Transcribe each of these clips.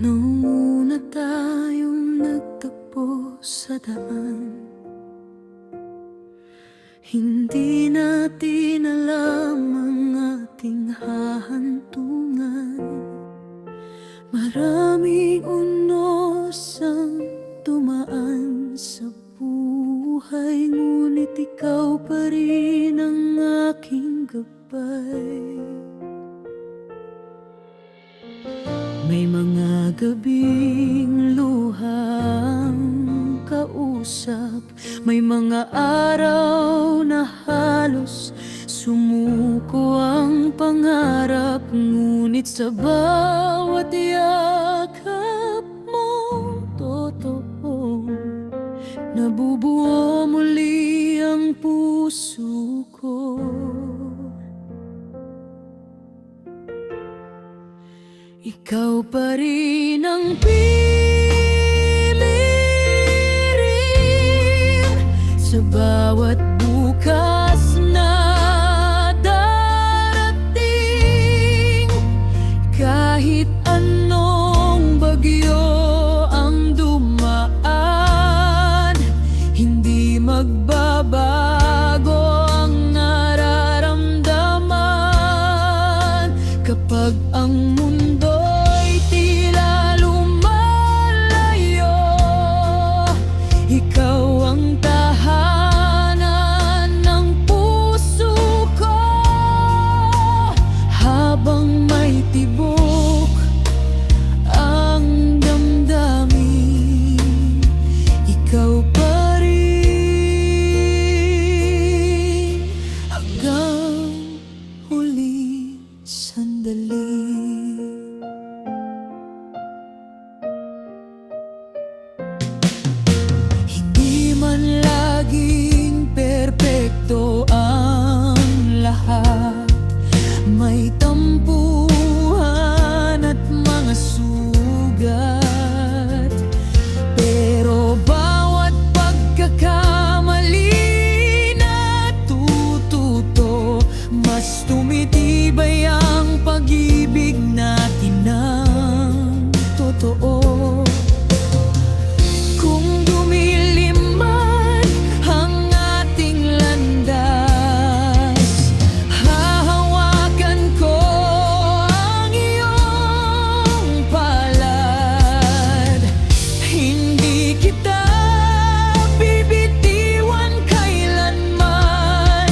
Noong una tayong nagtagpo sa daan, hindi natin alam ang ating hahantungan. Maraming unos ang dumaan sa buhay, ngunit ikaw pa rin ang aking gabay. May mga gabing luhang kausap, may mga araw na halos sumuko ang pangarap, ngunit sa bawat yakap mong totoo, nabubuo muli ang puso ko. Ikaw pa rin ang piliin sa bawat bukas na darating. Kahit anong bagyo ang dumaan, hindi magbabago ang nararamdaman. Kapag ang mundo'y tila lumalayo, ikaw ang tahanan ng puso ko. Habang may tibok ang damdamin, ikaw pa rin hanggang huling sandali. Hindi man laging perpekto ang lahat, may tampuhan at mga sugat, pero bawat pagkakamali na tututo, mas tumitibay ang pag-ibig natin ng totoo. Kung dumilim man ang ating landas, hahawakan ko ang iyong palad. Hindi kita bibitiwan kailanman,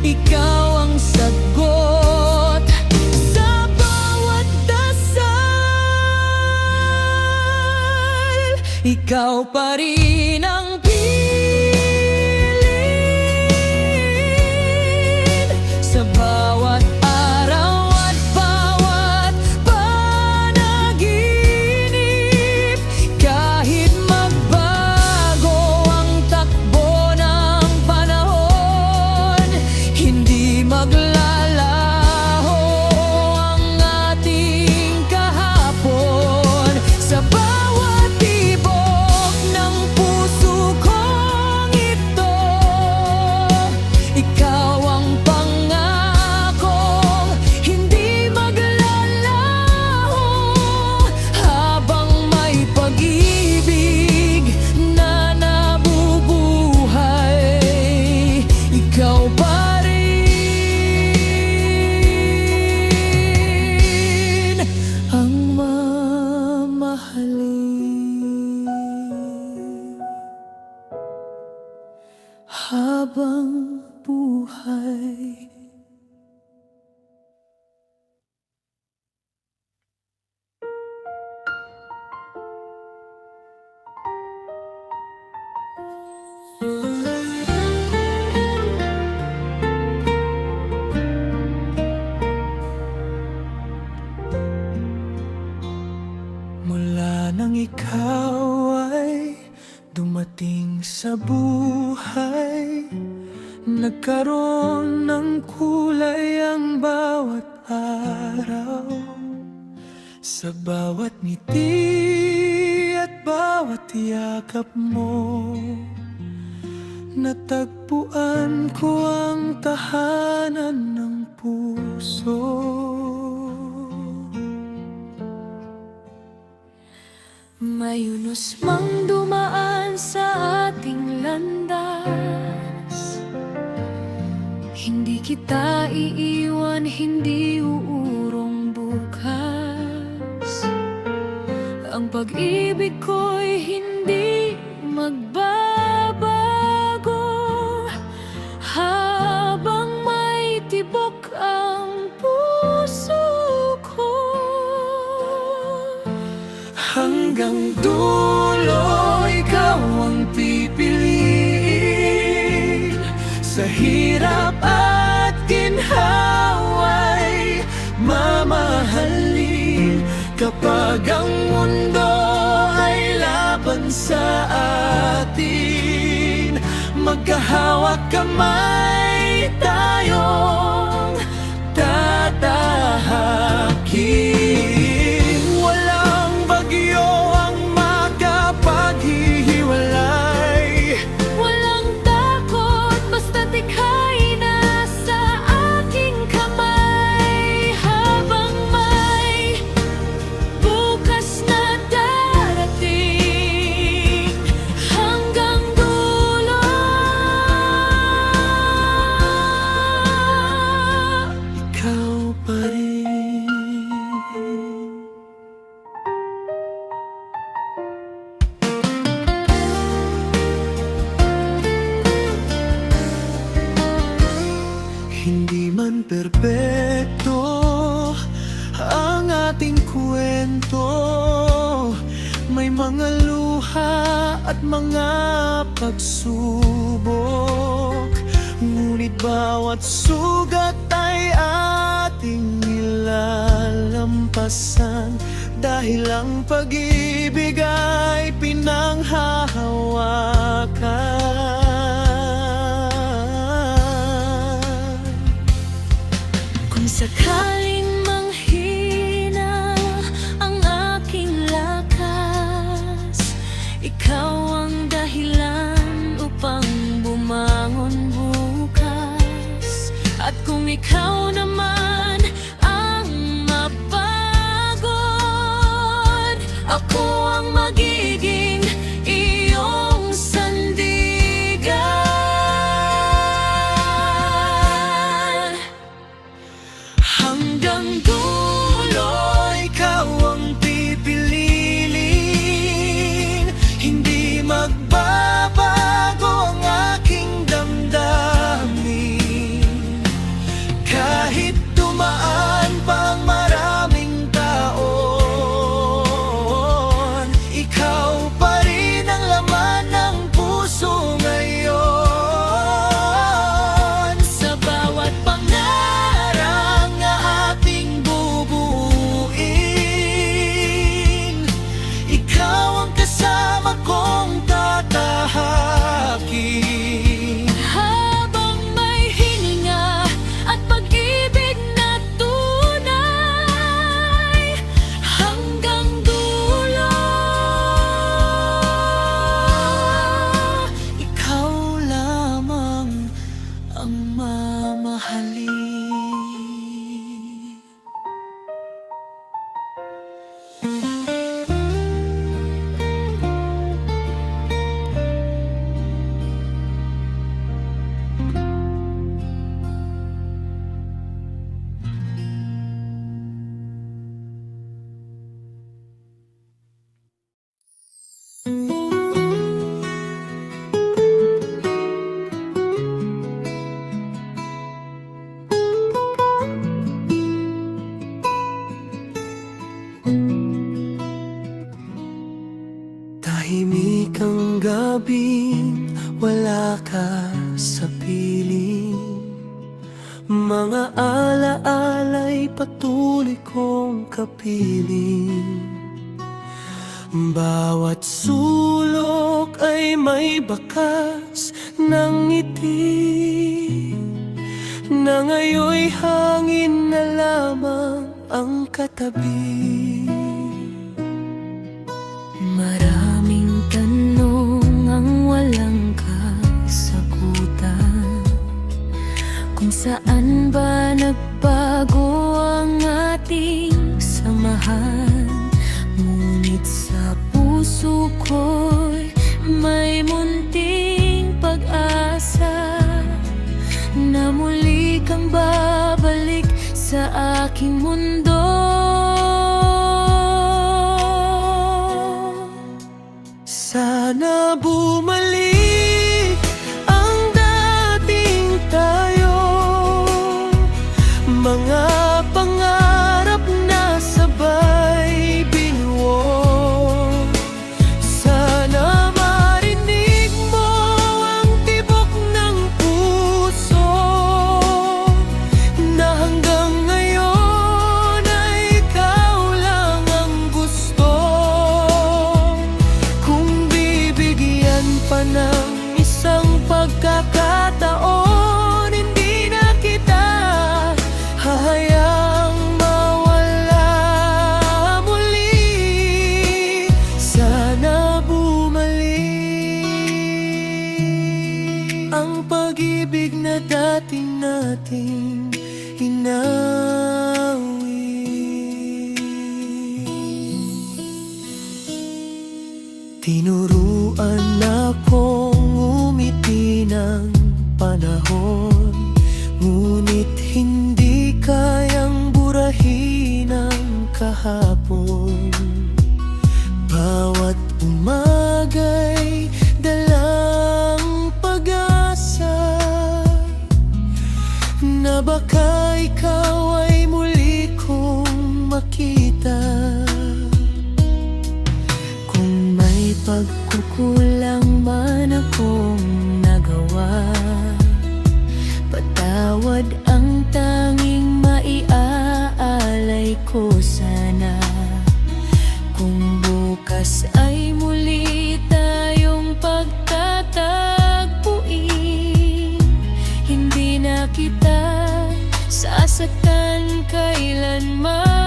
ikaw ang sagot sa bawat dasal. Ikaw pa rin ang piliin sa bawat araw at bawat panaginip. Kahit magbago ang takbo ng panahon, hindi maglalaho ang ating kahapon. Sa bawat tibok ng puso kong ito, ikaw ang pangakong hindi maglalaho. Habang may pag-ibig na nabubuhay, ikaw pa rin ang mamahalin. Habang buhay. Mula nang ikaw ay dumating sa buhay, nagkaroon ng kulay ang bawat araw. Sa bawat ngiti at bawat yakap mo, natagpuan ko ang tahanan ng puso. May unos mang dumaan sa ating landas. Hindi kita iiwan, hindi uurong bukas. Ang pag-ibig ko'y hindi magbabago habang may tibok ang puso ko. Hanggang dulo, ikaw ang pipiliin. Sa hirap at ginhawa'y mamahalin. Kapag ang mundo ay laban sa atin, magkahawak kamay tayong tatahakin. Walang bagyo ang makapaghihiwalay. Walang takot, basta't ika'y nasa aking kamay. Habang may bukas na darating, hanggang dulo, Ikaw pa rin. Hindi man perpekto ang ating kwento, may mga luha at mga pagsubok. Ngunit bawat sugat ay ating nilalampasan, dahil ang pag-ibig ay pinanghahawakan. kung sakaling manghina ang aking lakas, ikaw ang dahilan upang bumangon bukas. At kung ikaw naman ang mapagod, ako ang magiging iyong sandigan. Hanggang dulo, ikaw ang pipiliin. Hindi magbabago ang aking damdamin. Kahit dumaan pa ang maraming taon, ikaw pa rin ang laman ng puso ngayon. Sa bawat pangarang Ating bubuin, ikaw ang kasama kong tatahakin. habang may hininga at pag-ibig na tunay, hanggang dulo, Ikaw lamang ang mamahalin. Tahimik ang gabing wala ka sa piling. Mga alaala'y patuloy kong kapiling. Bawat sulok ay may bakas ng ngiti, na ngayon'y hangin na lamang ang katabi. maraming tanong ang walang kasagutan. Kung saan ba nagbago ang ating samahan, ngunit sa puso kang babalik sa aking mundo. Sana bumalik ang dating tayo, mga pangarap na sabay binuo. Sana marinig mo ang tibok ng puso, na hanggang ngayon ay ikaw lang ang gusto. Kung bibigyan pa ng isang pagkakataon, hindi na kita hahayaang mawala muli. Sana bumalik ang pag-ibig na dating nating hinawi. Tinuruan akong ngumiti ng panahon, ngunit hindi kayang burahin ang kahapon. Bawat umaga'y dalang pag-asa na baka ikaw ay muli kong makita. Kung may pagkukulang man akong nagawa, patawad ang tanging maiaalay ko sana. Kung bukas ay muli tayong pagtatagpuin, hindi na kita sasaktan kailanman.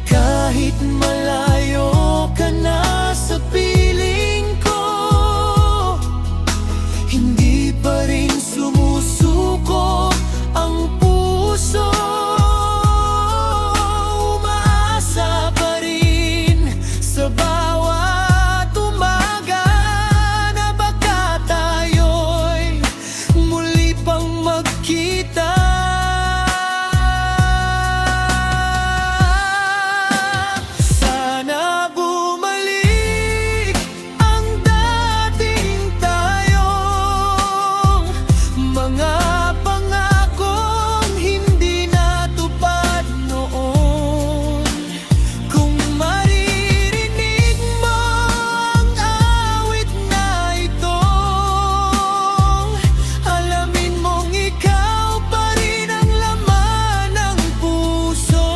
Kahit malayo ka na sa piling ko, hindi pa rin sumusuko ang puso. Umaasa pa rin sa bawat umaga na baka tayo'y muli pang magkita. Sana bumalik ang dating tayo, mga pangakong hindi natupad noon. Kung maririnig mo ang awit na ito, alamin mong ikaw pa rin ang laman ng puso.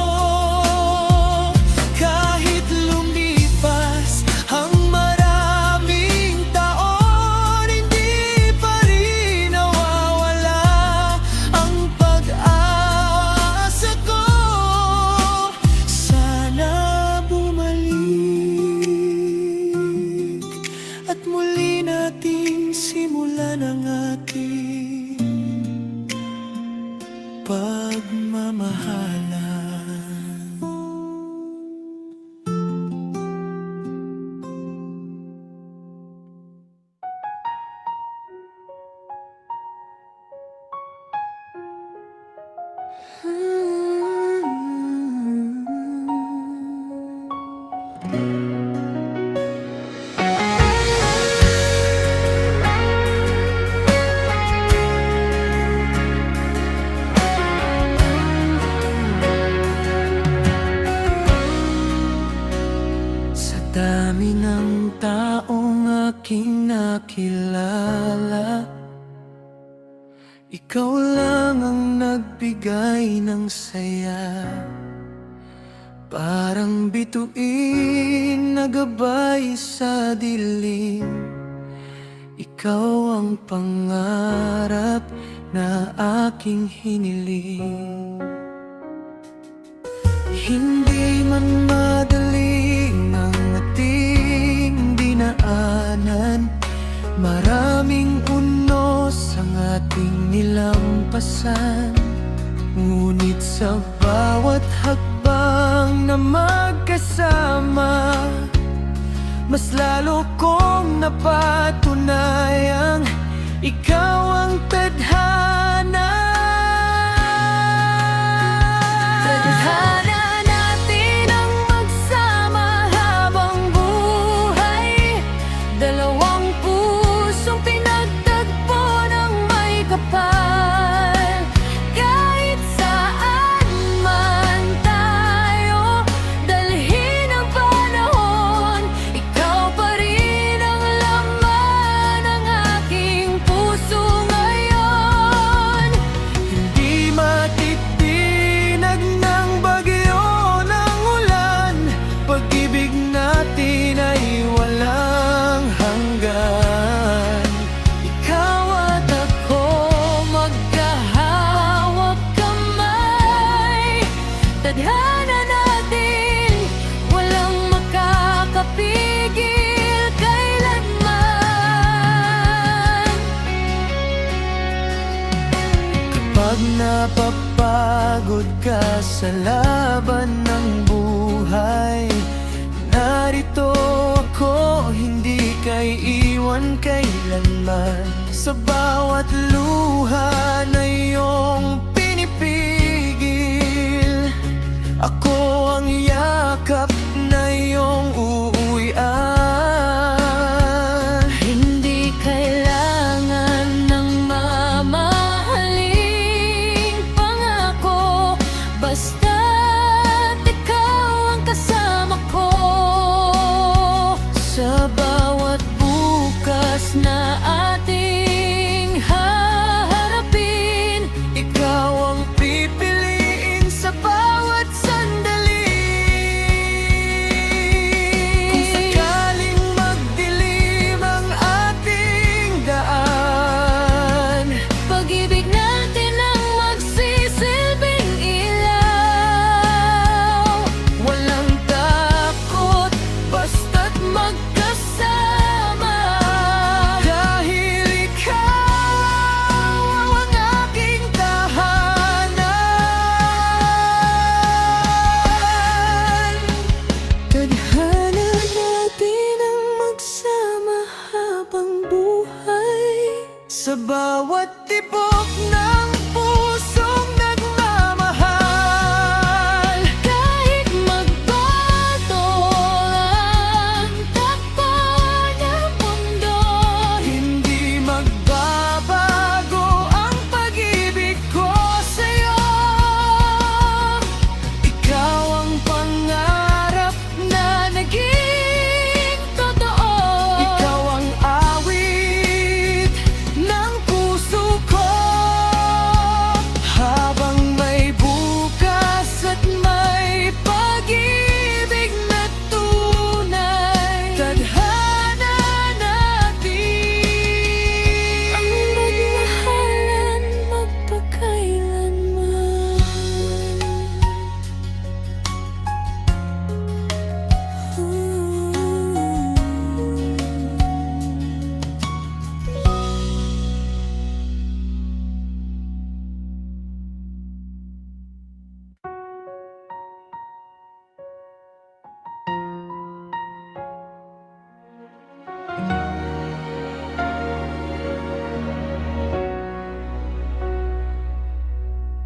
Kahit lumipas ang maraming taon, hindi pa rin nawawala ang pag-asa ko. Sana bumalik at muli nating simulan ang ating pagmamahalan. Sa dami ng taong aking nakilala, ikaw lang ang nagbigay ng saya. Parang bituin na gabay sa dilim, ikaw ang pangarap na aking hiniling. Hindi man madali ang ating dinaanan, maraming unos ang ating nilampasan. Ngunit sa bawat hakbang na magkasama, mas lalo kong napatunayang ikaw ang tadhana. Tadhana natin ang magsama habang buhay. Dalawang pusong pinagtagpo ng may kapal. Kahit saan man tayo dalhin ang panahon, ikaw pa rin ang laman ng aking puso ngayon. Hindi matitinag ng bagyo ng ulan, pag-ibig natin ay walang hanggan. Ikaw at ako magkahawak kamay. Tadhana natin, walang makakapigil kailanman. Kapag napapagod ka sa laban ng buhay, narito ako, hindi kay iwan kailanman. Sa bawat luha na iyong pinipigil, ako ang yakap na iyong uuwian. Hindi kailangan ng mamahaling pangako, basta't ikaw ang kasama ko. Sa bawat bukas na ating haharapin, Ikaw ang pipiliin sa bawat sandali. Kung sakaling magdilim ang ating daan, pag-ibig natin ang magsisilbing ilaw. walang takot, basta't magkasama. Dahil ikaw ang aking tahanan. Tadhana natin ang magsama habang buhay. Sa bawat tibok ng pusong nagmamahal. Kahit magbago ang takbo ng mundo, Hindi magbabago ang pag-ibig ko sa'yo. Ikaw ang pangarap na naging totoo. Ikaw ang awit ng puso ko. Habang may bukas at may pag-ibig na tunay, tadhana natin Ang magmahalan magpakailanman.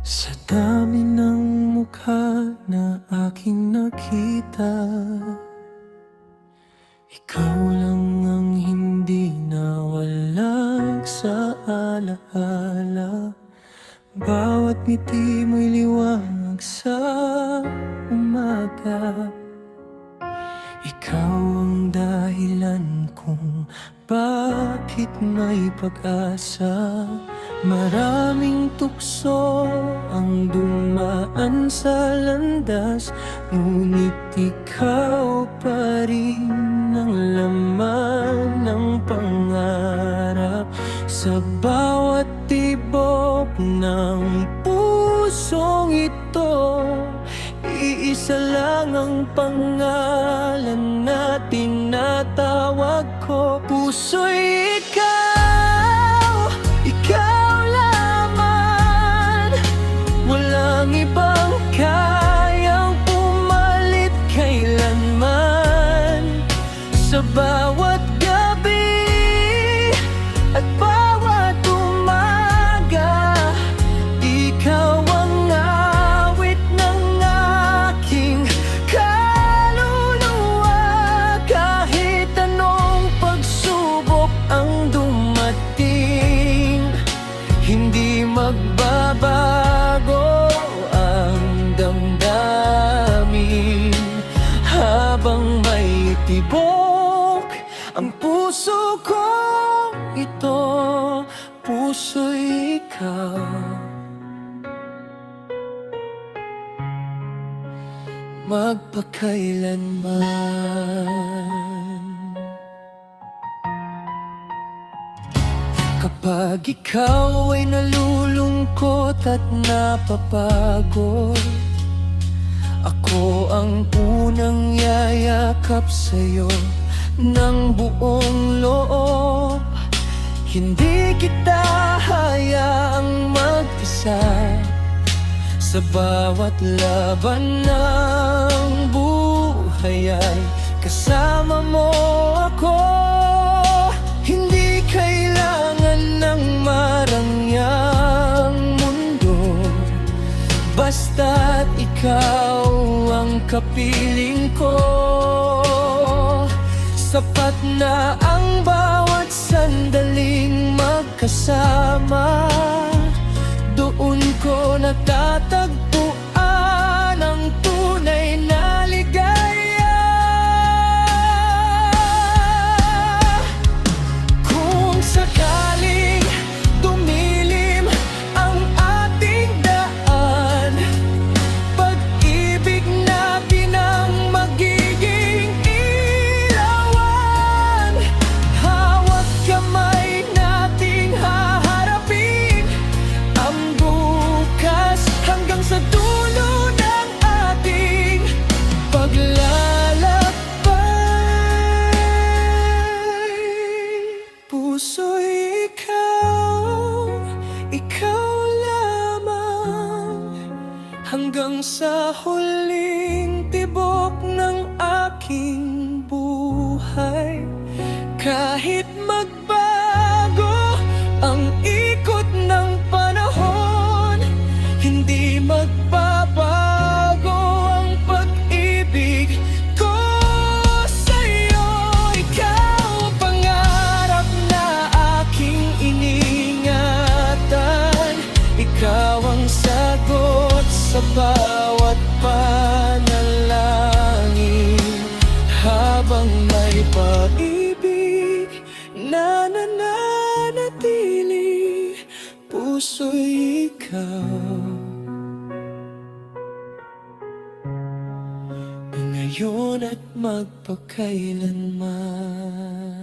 Sa dami ng mukha na aking nakita, ikaw lang ang hindi nawala sa alaala. Bawat ngiti mo'y liwanag sa umaga. Ikaw ang dahilan kung bakit may pag-asa. Maraming tukso ang dumaan sa landas, ngunit ikaw pa rin ang laman ng pangarap. Sa bawat tibok ng pusong ito, iisa lang ang pangalan na tinatawag ko. Puso'y ikaw, ikaw lamang. Walang ibang kayang pumalit kailanman. Sa bawat gabi at bawat puso ko ito, puso'y ikaw. Magpakailanman. Kapag ikaw ay nalulungkot at napapagod, ako ang unang yayakap sa'yo ng buong loob. Hindi kita hayaang mag-isa sa bawat laban ng buhay ay kasama mo ako. Hindi kailangan ng marangyang mundo, basta't ikaw ang kapiling ko. Sapat na ang bawat sandaling magkasama, doon ko natatagpuan ang tunay na ligaya. Kung sakaling dumilim ang ating daan, pag-ibig natin ang magiging ilawan. Hawak kamay nating haharapin ang bukas hanggang sa dulo ng ating paglalakbay. Puso'y ikaw, ikaw lamang, hanggang sa huling tibok ng aking buhay. Kahit magbago ang ikot ng panahon, hindi magbabago ang pag-ibig ko sa'yo. Ikaw ang pangarap na aking iningatan, ikaw ang sagot sa bawat panalangin. Habang may pag-ibig na nananatili, puso'y ikaw, ngayon at magpakailanman.